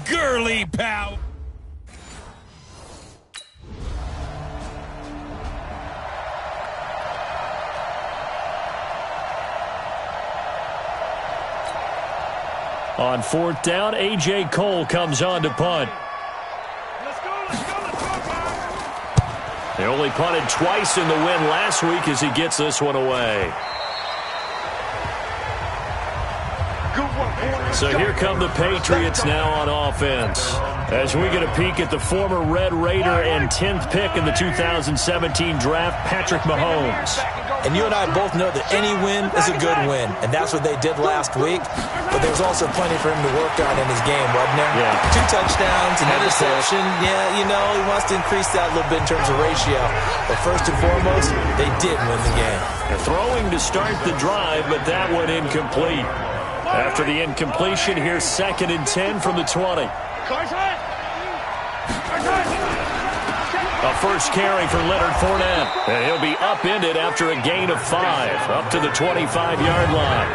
Girly power. On fourth down, A.J. Cole comes on to punt. They only punted twice in the win last week as he gets this one away. So here come the Patriots now on offense. As we get a peek at the former Red Raider and 10th pick in the 2017 draft, Patrick Mahomes. And you and I both know that any win is a good win, and that's what they did last week. But there was also plenty for him to work on in his game, wasn't there? Yeah. 2 touchdowns, an interception. Yeah, you know, he wants to increase that a little bit in terms of ratio. But first and foremost, they did win the game. They're throwing to start the drive, but that one incomplete. After the incompletion, here's 2nd and 10 from the 20. A first carry for Leonard Fournette. And he'll be upended after a gain of 5, up to the 25-yard line.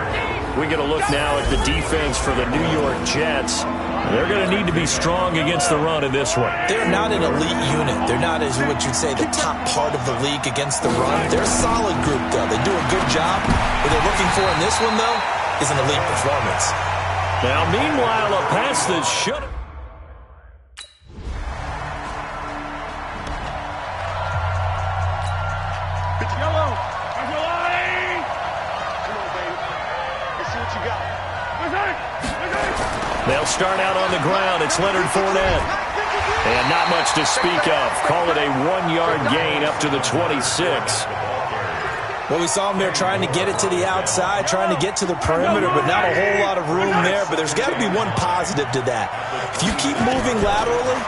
We get a look now at the defense for the New York Jets. They're going to need to be strong against the run in this one. They're not an elite unit. They're not, as what you'd say, the top part of the league against the run. They're a solid group, though. They do a good job. What they're looking for in this one, though, is an elite performance. Now, meanwhile, a pass that should have... They'll start out on the ground. It's Leonard Fournette. And not much to speak of. Call it a 1-yard gain up to the 26. Well, we saw him there trying to get it to the outside, trying to get to the perimeter, but not a whole lot of room there. But there's got to be one positive to that. If you keep moving laterally,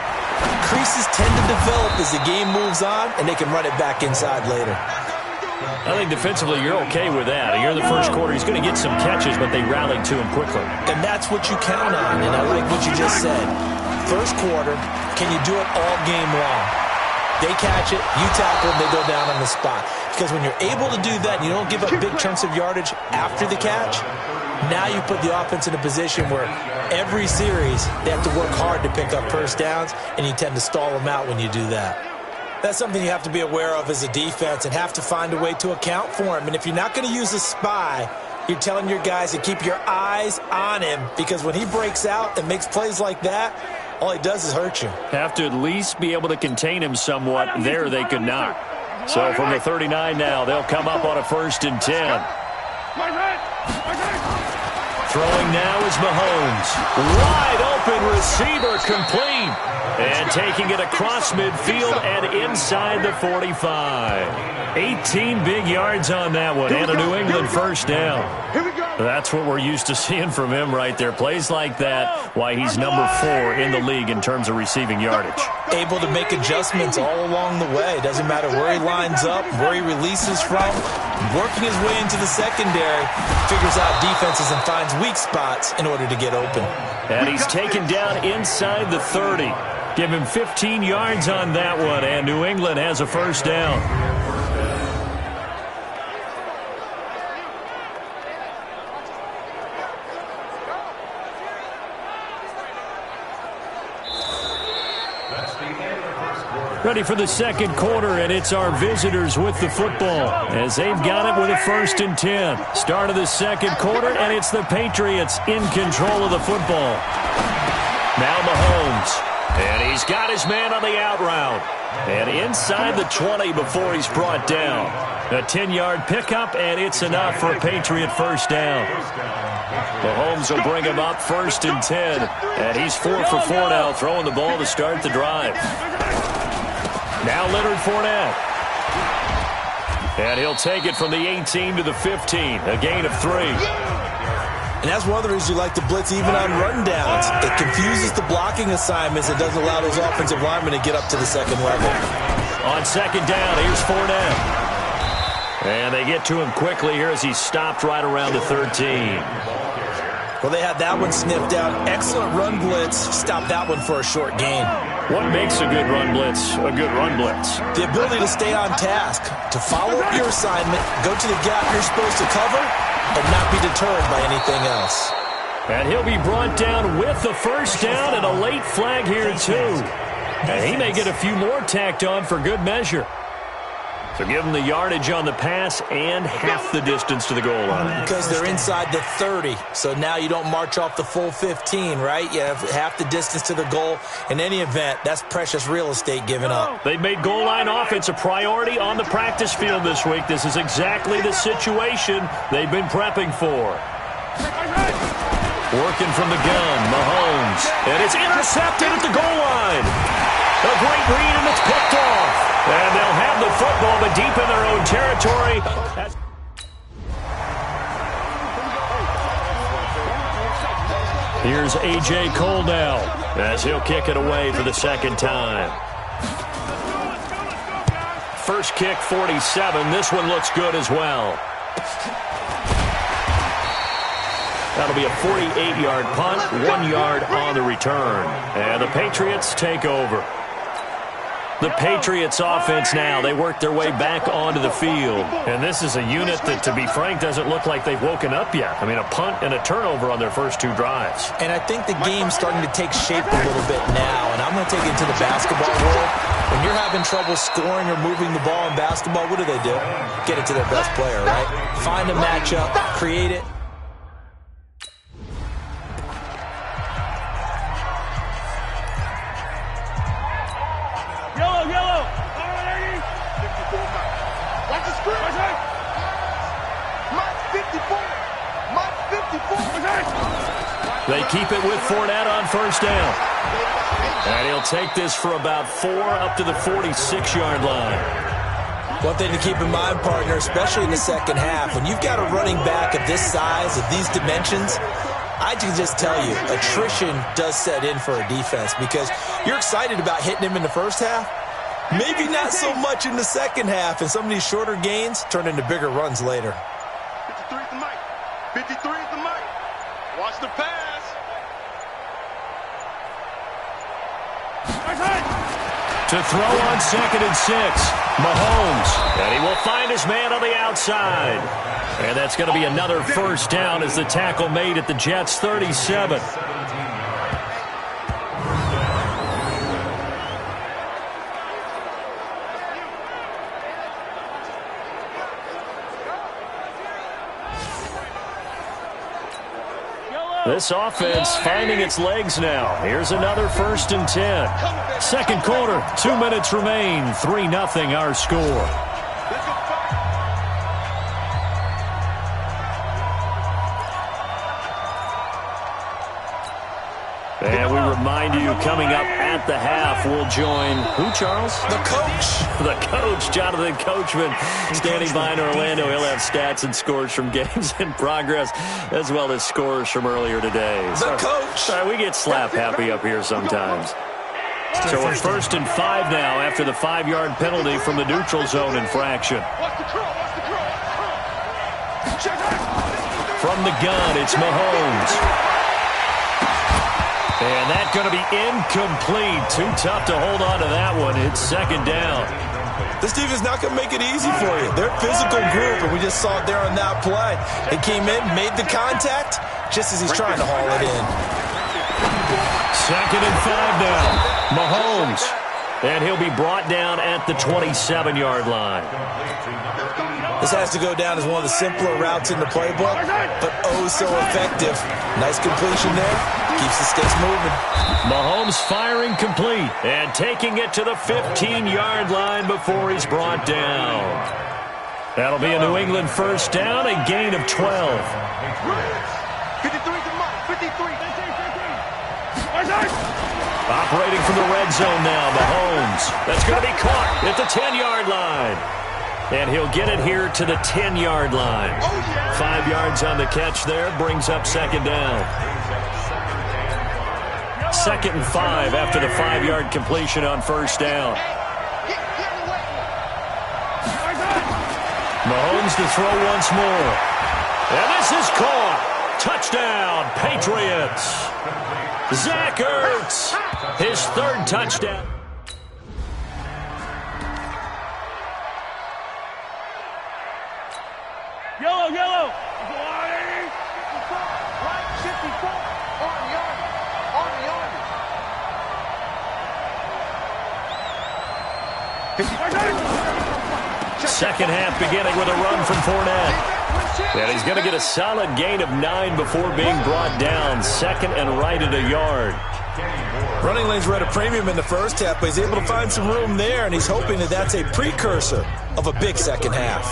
creases tend to develop as the game moves on, and they can run it back inside later. I think defensively you're okay with that. Here in the first quarter, he's going to get some catches, but they rallied to him quickly. And that's what you count on, and I like what you just said. First quarter, can you do it all game long? They catch it, you tackle them, they go down on the spot. Because when you're able to do that and you don't give up big chunks of yardage after the catch, now you put the offense in a position where every series they have to work hard to pick up first downs, and you tend to stall them out when you do that. That's something you have to be aware of as a defense and have to find a way to account for him. And if you're not going to use a spy, you're telling your guys to keep your eyes on him, because when he breaks out and makes plays like that, all he does is hurt you. Have to at least be able to contain him somewhat. There they could not. So from the 39 now, they'll come up on a 1st and 10. Throwing now is Mahomes. Wide open receiver, complete. And taking it across midfield and inside the 45. 18 big yards on that one, and a New England first down. That's what we're used to seeing from him right there. Plays like that, why he's number 4 in the league in terms of receiving yardage. Able to make adjustments all along the way. Doesn't matter where he lines up, where he releases from. Working his way into the secondary, figures out defenses and finds weak spots in order to get open. And he's taken down inside the 30. Give him 15 yards on that one, and New England has a first down. Ready for the second quarter, and it's our visitors with the football as they've got it with a 1st and 10. Start of the second quarter, and it's the Patriots in control of the football. Now Mahomes. And he's got his man on the out route. And inside the 20 before he's brought down. A 10-yard pickup, and it's enough for a Patriot first down. Mahomes will bring him up 1st and 10. And he's 4 for 4 now, throwing the ball to start the drive. Now Leonard Fournette. And he'll take it from the 18 to the 15. A gain of 3. And that's one of the reasons you like to blitz even on rundowns. It confuses the blocking assignments. It doesn't allow those offensive linemen to get up to the second level. On second down, here's Fournette. And they get to him quickly here as he's stopped right around the 13. Well, they had that one sniffed out. Excellent run blitz. Stop that one for a short gain. What makes a good run blitz a good run blitz? The ability to stay on task, to follow up your assignment, go to the gap you're supposed to cover, and not be deterred by anything else. And he'll be brought down with the first down and a late flag here, too. And he may get a few more tacked on for good measure. So give them the yardage on the pass and half the distance to the goal line. Because they're inside the 30, so now you don't march off the full 15, right? You have half the distance to the goal. In any event, that's precious real estate given up. They've made goal line offense a priority on the practice field this week. This is exactly the situation they've been prepping for. Working from the gun, Mahomes. And it's intercepted at the goal line. A great read, and it's picked off. And they'll have the football, but deep in their own territory. Here's A.J. Coldell as he'll kick it away for the second time. First kick, 47. This one looks good as well. That'll be a 48-yard punt, 1 yard on the return. And the Patriots take over. The Patriots offense now, they work their way back onto the field. And this is a unit that, to be frank, doesn't look like they've woken up yet. I mean, a punt and a turnover on their first 2 drives. And I think the game's starting to take shape a little bit now. And I'm going to take it to the basketball world. When you're having trouble scoring or moving the ball in basketball, what do? Get it to their best player, right? Find a matchup, create it. They keep it with Fournette on first down. And he'll take this for about 4 up to the 46-yard line. One thing to keep in mind, partner, especially in the second half, when you've got a running back of this size, of these dimensions, I can just tell you, attrition does set in for a defense because you're excited about hitting him in the first half. Maybe not so much in the second half, and some of these shorter gains turn into bigger runs later. 53 is the mic. 53 is the mic. Watch the pass. To throw on 2nd and 6, Mahomes. And he will find his man on the outside. And that's going to be another first down as the tackle made at the Jets' 37. This offense finding its legs now. Here's another 1st and 10. Second quarter, 2 minutes remain. 3-0 our score. And we remind you, coming up at the half, we'll join who, Charles? The coach. The coach, Jonathan Coachman, standing by in Orlando. He'll have stats and scores from games in progress, as well as scores from earlier today. The coach. We get slap happy up here sometimes. So we're 1st and 5 now after the 5-yard penalty from the neutral zone infraction. From the gun, it's Mahomes. And that's going to be incomplete. Too tough to hold on to that one. It's 2nd down. This defense is not going to make it easy for you. They're a physical group, and we just saw it there on that play. They came in, made the contact, just as he's trying to haul it in. 2nd and 5 now. Mahomes. And he'll be brought down at the 27-yard line. This has to go down as one of the simpler routes in the playbook, but oh so effective. Nice completion there. Keeps the sticks moving. Mahomes firing complete and taking it to the 15-yard line before he's brought down. That'll be a New England first down, a gain of 12. 53 to Mike. 53. Operating from the red zone now, Mahomes. That's going to be caught at the 10-yard line. And he'll get it here to the 10-yard line. 5 yards on the catch there, brings up 2nd down. 2nd and 5 after the 5-yard completion on first down. Mahomes to throw once more. And this is caught. Touchdown, Patriots. Zach Ertz, his 3rd touchdown. Yellow. second half beginning with a run from Fournette. And he's going to get a solid gain of 9 before being brought down. Second and right at a yard. Running lanes were at a premium in the first half, but he's able to find some room there, and he's hoping that that's a precursor of a big second half.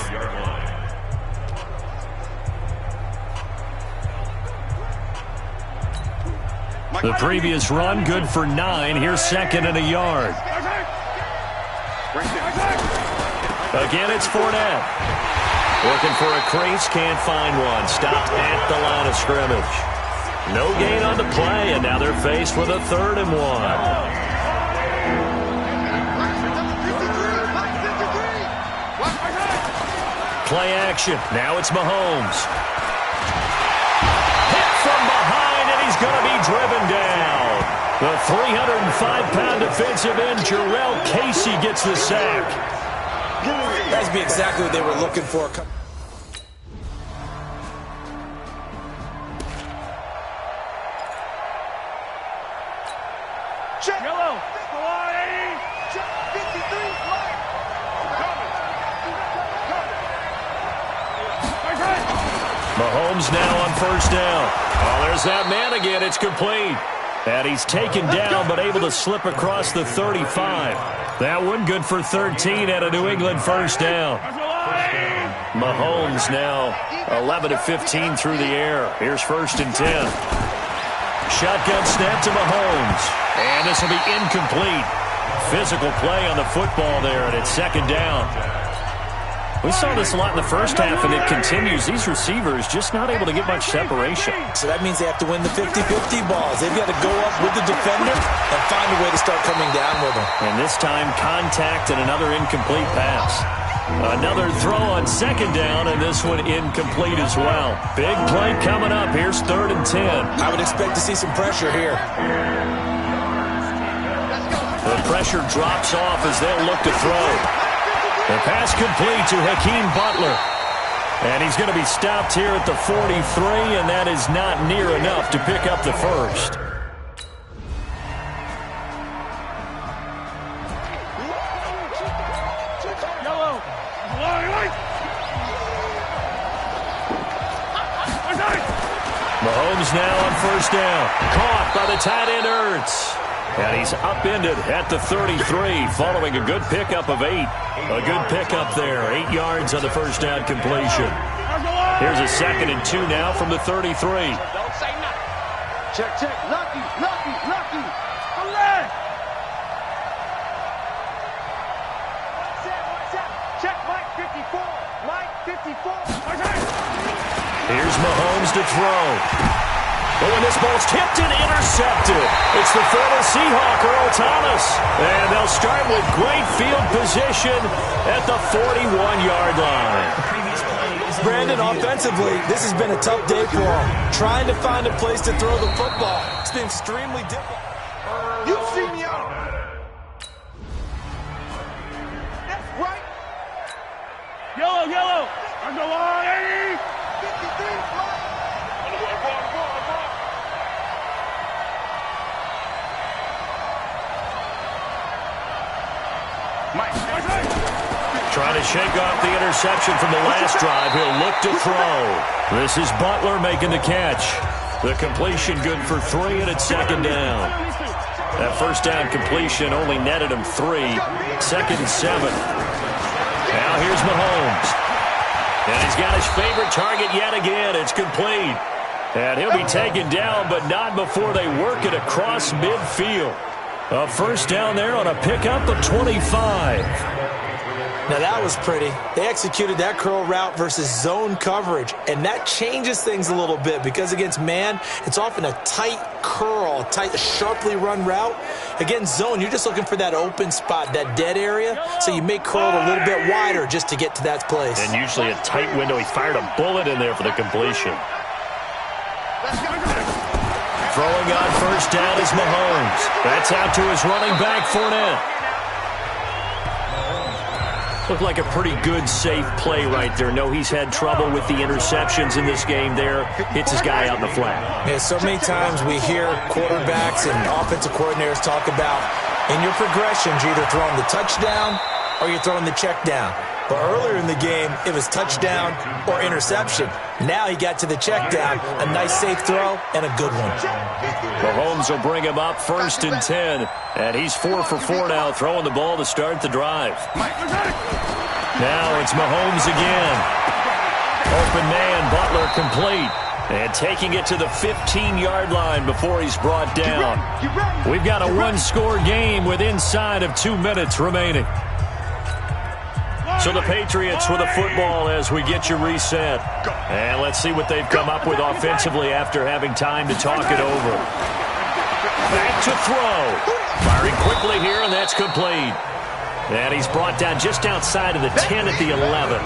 The previous run, good for 9. Here's second and a yard. Again, it's Fournette. Looking for a crease, can't find one. Stopped at the line of scrimmage. No gain on the play, and now they're faced with a 3rd and 1. Play action. Now it's Mahomes. Hit from behind, and he's going to be driven down. The 305-pound defensive end, Jarrell Casey, gets the sack. That would be exactly what they were looking for. Check. Yellow. Check. 53. Mahomes now on first down. Oh, there's that man again. It's complete. And he's taken down but able to slip across the 35. That one good for 13 at a New England first down. Mahomes now 11 of 15 through the air. Here's first and 10. Shotgun snap to Mahomes. And this will be incomplete. Physical play on the football there, and it's second down. We saw this a lot in the first half, and it continues. These receivers just not able to get much separation. So that means they have to win the 50-50 balls. They've got to go up with the defender and find a way to start coming down with them. And this time, contact and another incomplete pass. Another throw on second down, and this one incomplete as well. Big play coming up. Here's 3rd and 10. I would expect to see some pressure here. The pressure drops off as they'll look to throw. The pass complete to Hakeem Butler. And he's going to be stopped here at the 43, and that is not near enough to pick up the first. Mahomes now on first down. Caught by the tight end, Ertz. And he's upended at the 33 following a good pickup of 8. A good pickup there. 8 yards on the first down completion. Here's a 2nd and 2 now from the 33. Don't say nothing. Check. Lucky. Check, Mike 54. Mike 54. Here's Mahomes to throw. Oh, and this ball's tipped and intercepted. It's the former Seahawk, Earl Thomas. And they'll start with great field position at the 41-yard line. Brandon, offensively, this has been a tough day for him. Trying to find a place to throw the football. It's been extremely difficult. You see me out. That's right. Yellow. On the line. 53. Trying to shake off the interception from the last drive. He'll look to throw. This is Butler making the catch. The completion good for 3, and it's second down. That first down completion only netted him 3. 2nd and 7. Now here's Mahomes. And he's got his favorite target yet again. It's complete. And he'll be taken down, but not before they work it across midfield. A first down there on a pickup of 25. Now that was pretty. They executed that curl route versus zone coverage, and that changes things a little bit because against man, it's often a tight curl, tight, sharply run route. Against zone, you're just looking for that open spot, that dead area, so you make curl a little bit wider just to get to that place. And usually a tight window. He fired a bullet in there for the completion. Throwing on first down is Mahomes. That's out to his running back, Fournette. Looked like a pretty good, safe play right there. No, he's had trouble with the interceptions in this game there. Hits his guy out in the flat. Yeah, so many times we hear quarterbacks and offensive coordinators talk about in your progressions, you're either throwing the touchdown or you're throwing the check down. But earlier in the game, it was touchdown or interception. Now he got to the check down, a nice safe throw, and a good one. Mahomes will bring him up 1st and 10. And he's 4 for 4 now, throwing the ball to start the drive. Now it's Mahomes again. Open man, Butler complete. And taking it to the 15-yard line before he's brought down. We've got a one-score game with inside of 2 minutes remaining. So the Patriots with a football as we get you reset. And let's see what they've come up with offensively after having time to talk it over. Back to throw. Firing quickly here, and that's complete. And he's brought down just outside of the 10 at the 11.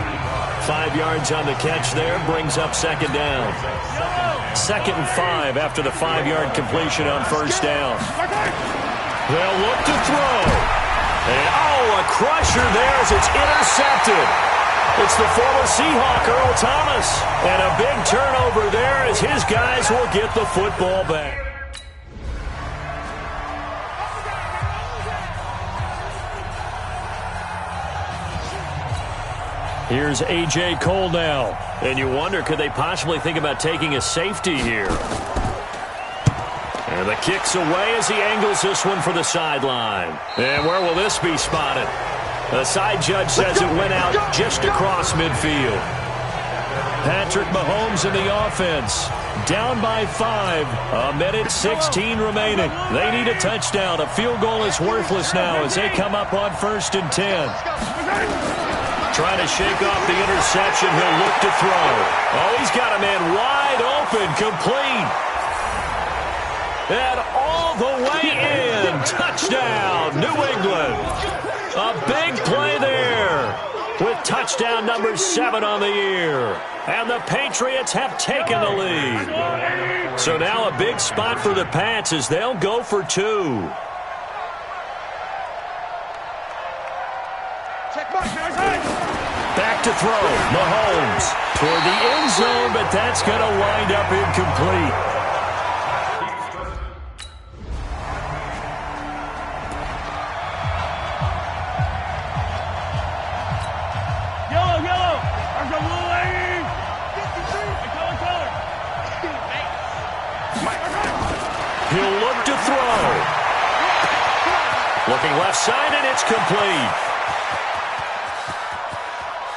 5 yards on the catch there, brings up 2nd down. 2nd and 5 after the 5-yard completion on 1st down. They'll look to throw. And, a crusher there as it's intercepted. It's the former Seahawk, Earl Thomas. And a big turnover there as his guys will get the football back. Here's A.J. Cole now. And you wonder, could they possibly think about taking a safety here? And the kick's away as he angles this one for the sideline. And where will this be spotted? The side judge says it went out just across midfield. Patrick Mahomes in the offense. Down by 5. 1:16 remaining. They need a touchdown. A field goal is worthless now as they come up on 1st and 10. Trying to shake off the interception. He'll look to throw. Oh, he's got a man wide open, complete. And all the way in. Touchdown, New England. A big play there with touchdown number 7 on the year. And the Patriots have taken the lead. So now a big spot for the Pats as they'll go for 2. Back to throw. Mahomes toward the end zone, but that's going to wind up incomplete. Yellow. There's a blue lane. 53. Color. He'll look to throw. Looking left side, and it's complete.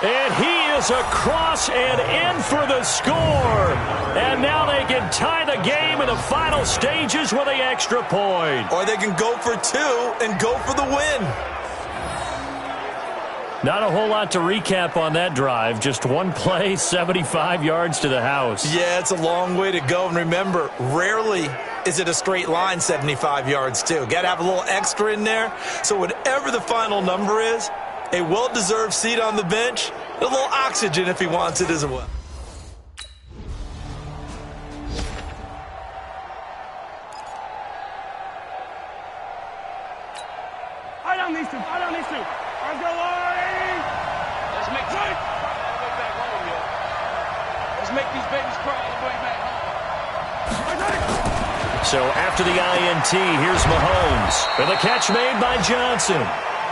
And he is across and in for the score. And now they can tie the game in the final stages with the extra point. Or they can go for 2 and go for the win. Not a whole lot to recap on that drive. Just one play, 75 yards to the house. Yeah, it's a long way to go. And remember, rarely is it a straight line 75 yards, too. Got to have a little extra in there. So whatever the final number is, a well-deserved seat on the bench, a little oxygen if he wants it as well. I don't need to. Let's go, Larry. Let's make way back home, yo. Let's make these babies cry all the way back home. So after the INT, here's Mahomes. And the catch made by Johnson.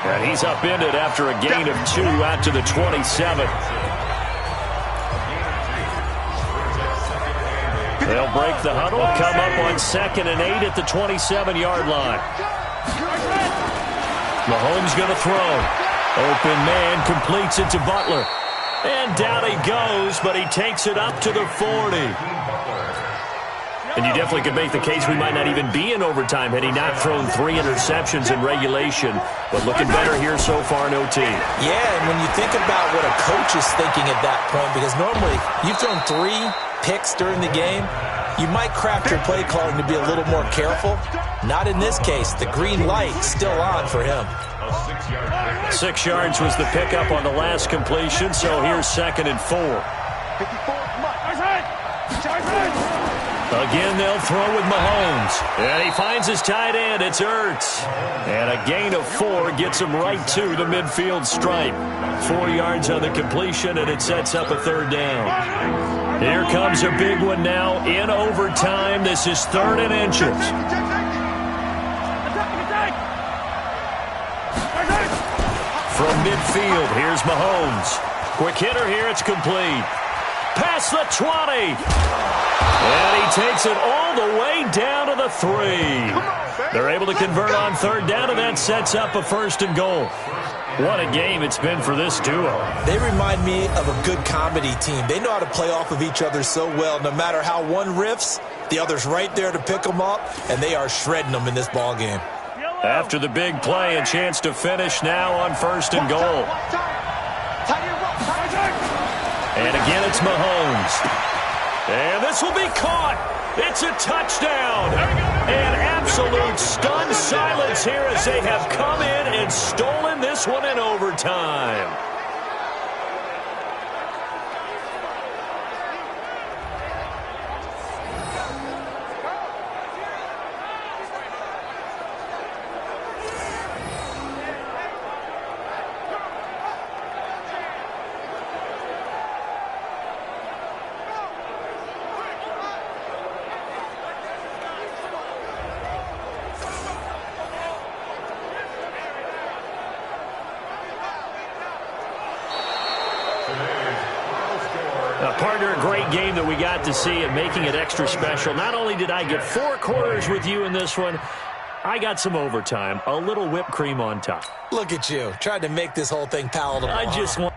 And he's upended after a gain of 2 out to the 27. They'll break the huddle, come up on 2nd and 8 at the 27-yard line. Mahomes going to throw. Open man completes it to Butler. And down he goes, but he takes it up to the 40. And you definitely could make the case we might not even be in overtime had he not thrown 3 interceptions in regulation. But looking better here so far in OT. Yeah, and when you think about what a coach is thinking at that point, because normally you've thrown 3 picks during the game, you might craft your play calling to be a little more careful. Not in this case. The green light still on for him. 6 yards was the pickup on the last completion, so here's 2nd and 4. Again, they'll throw with Mahomes. And he finds his tight end. It's Ertz. And a gain of 4 gets him right to the midfield stripe. 4 yards on the completion, and it sets up a 3rd down. Here comes a big one now in overtime. This is 3rd and inches. From midfield, here's Mahomes. Quick hitter here, it's complete. Past the 20. And he takes it all the way down to the 3. They're able to convert on third down, and that sets up a 1st and goal. What a game it's been for this duo. They remind me of a good comedy team. They know how to play off of each other so well. No matter how one riffs, the other's right there to pick them up, and they are shredding them in this ball game. After the big play, a chance to finish now on 1st and goal. And again, it's Mahomes. And this will be caught. It's a touchdown. And absolute stunned silence here as they have come in and stolen this one in overtime. Partner, a great game that we got to see and making it extra special. Not only did I get 4 quarters with you in this one, I got some overtime, a little whipped cream on top. Look at you, trying to make this whole thing palatable. I just want...